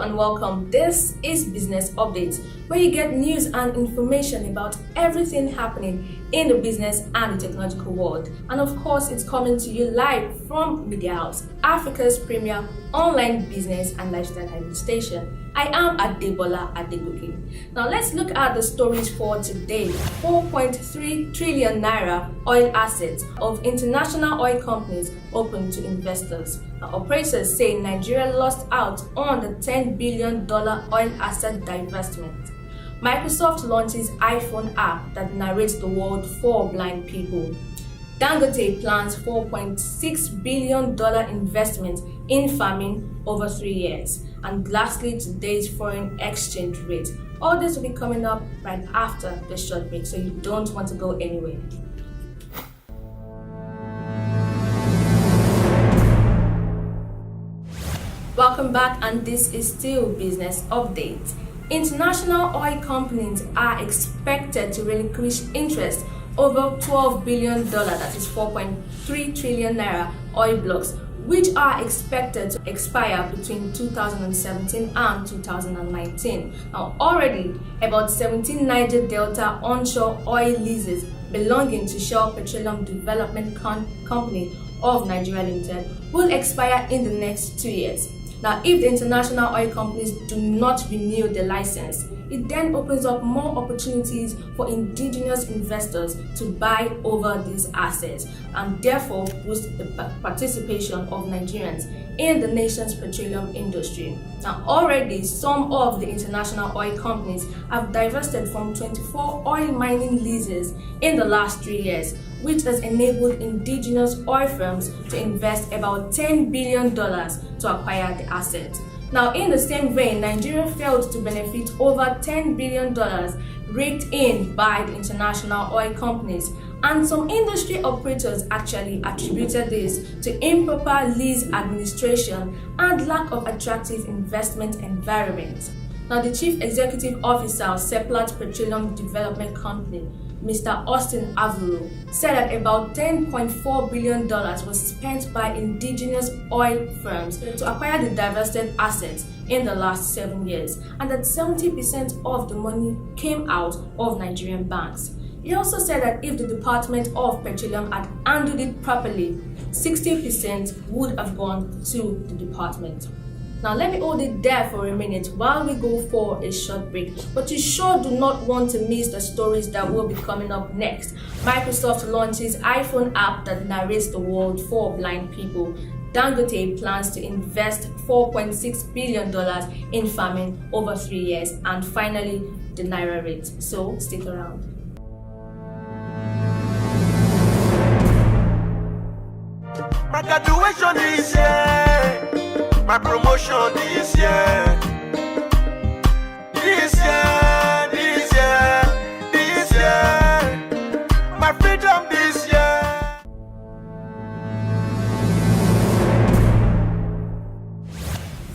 and welcome. This is Business Updates, where you get news and information about everything happening in the business and the technological world. And of course, it's coming to you live from Media House, Africa's premier online business and lifestyle hybrid station. I am Adebola Adegoke. Now let's look at the stories for today. 4.3 trillion naira oil assets of international oil companies open to investors. Now, operators say Nigeria lost out on the $10 billion oil asset divestment. Microsoft launches iPhone app that narrates the world for blind people. Dangote plans $4.6 billion investment in farming over 3 years. And lastly, today's foreign exchange rate. All this will be coming up right after the short break, so you don't want to go anywhere. Welcome back, and this is still Business Update. International oil companies are expected to relinquish interest over $12 billion, that is 4.3 trillion naira oil blocks, which are expected to expire between 2017 and 2019. Now, already about 17 Niger Delta onshore oil leases belonging to Shell Petroleum Development Company of Nigeria Limited will expire in the next 2 years. Now, if the international oil companies do not renew the license, it then opens up more opportunities for indigenous investors to buy over these assets and therefore boost the participation of Nigerians in the nation's petroleum industry. Now, already some of the international oil companies have divested from 24 oil mining leases in the last 3 years, which has enabled indigenous oil firms to invest about $10 billion to acquire the assets. Now, in the same vein, Nigeria failed to benefit over $10 billion raked in by the international oil companies, and some industry operators actually attributed this to improper lease administration and lack of attractive investment environment. Now, the Chief Executive Officer of Seplat Petroleum Development Company, Mr. Austin Avuru, said that about $10.4 billion was spent by indigenous oil firms to acquire the divested assets in the last 7 years, and that 70% of the money came out of Nigerian banks. He also said that if the Department of Petroleum had handled it properly, 60% would have gone to the department. Now, let me hold it there for a minute while we go for a short break. But you sure do not want to miss the stories that will be coming up next. Microsoft launches iPhone app that narrates the world for blind people. Dangote plans to invest $4.6 billion in farming over 3 years. And finally, the Naira rate. So stick around. My graduation is here. My promotion this year. This year, this year, this year. My freedom this year.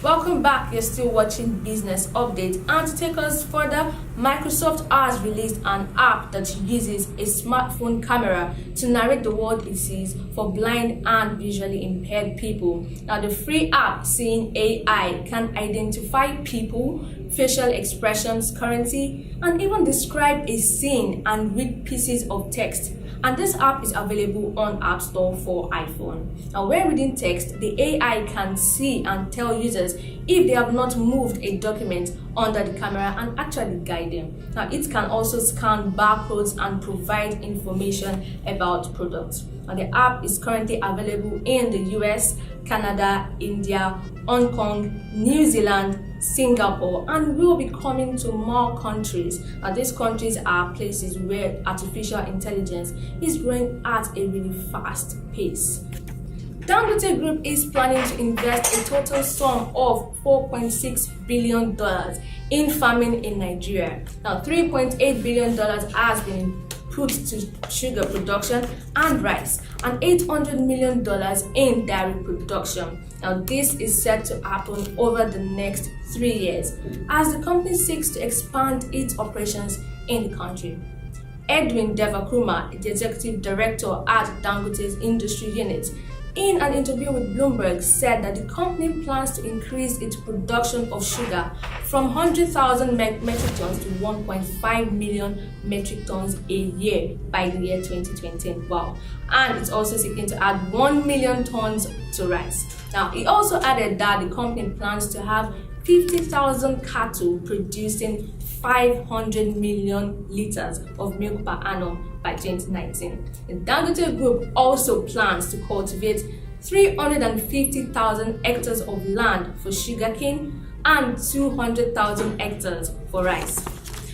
Welcome back. You're still watching Business Update, and to take us further, Microsoft has released an app that uses a smartphone camera to narrate the world it sees for blind and visually impaired people. Now, the free app, Seeing AI, can identify people, facial expressions, currency, and even describe a scene and read pieces of text. And this app is available on App Store for iPhone. Now, when reading text, the AI can see and tell users if they have not moved a document under the camera and actually guide them. Now, it can also scan barcodes and provide information about products. Now, the app is currently available in the US, Canada, India, Hong Kong, New Zealand, Singapore, and will be coming to more countries. Now, these countries are places where artificial intelligence is growing at a really fast pace. Dangote Group is planning to invest a total sum of $4.6 billion in farming in Nigeria. Now, $3.8 billion has been put to sugar production and rice, and $800 million in dairy production. Now, this is set to happen over the next 3 years as the company seeks to expand its operations in the country. Edwin Devakruma, the executive director at Dangote's industry unit, in an interview with Bloomberg, said that the company plans to increase its production of sugar from 100,000 metric tons to 1.5 million metric tons a year by the year 2020. Wow. And it's also seeking to add 1 million tons to rice. Now, he also added that the company plans to have 50,000 cattle producing 500 million liters of milk per annum by 2019. The Dangote Group also plans to cultivate 350,000 hectares of land for sugarcane and 200,000 hectares for rice.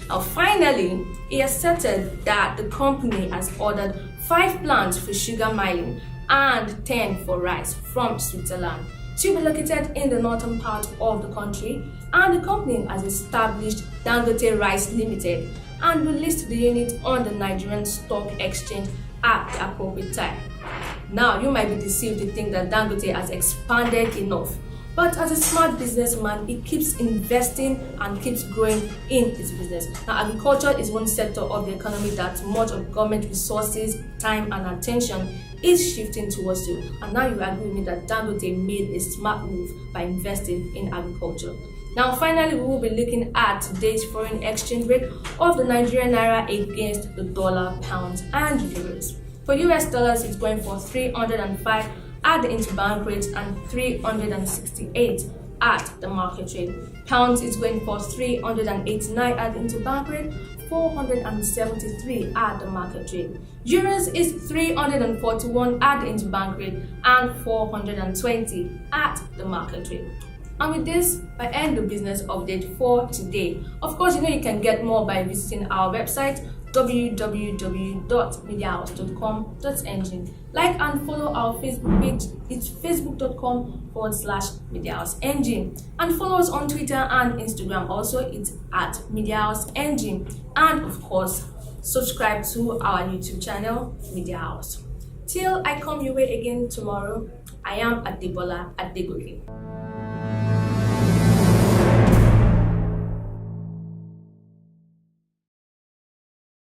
Now, finally, he asserted that the company has ordered 5 plants for sugar milling and 10 for rice from Switzerland to be located in the northern part of the country, and the company has established Dangote Rice Limited and will list the unit on the Nigerian Stock Exchange at the appropriate time. Now, you might be deceived to think that Dangote has expanded enough, but as a smart businessman, he keeps investing and keeps growing in his business. Now, agriculture is one sector of the economy that much of government resources, time, and attention is shifting towards you. And now you agree with me that Dangote made a smart move by investing in agriculture. Now, finally, we will be looking at today's foreign exchange rate of the Nigerian naira against the dollar, pounds, and euros. For US dollars, it's going for 305 at the interbank rate and 368 at the market rate. Pounds is going for 389 at the interbank rate, 473 at the market rate. Euros is 341 at the interbank rate and 420 at the market rate. And with this, I end the business update for today. Of course, you can get more by visiting our website www.mediahouse.com.ng. Like and follow our Facebook page. It's facebook.com/MediaHouseNG. And follow us on Twitter and Instagram. Also, it's at MediaHouseNG. And of course, subscribe to our YouTube channel, Media House. Till I come your way again tomorrow, I am Adebola Adegoke.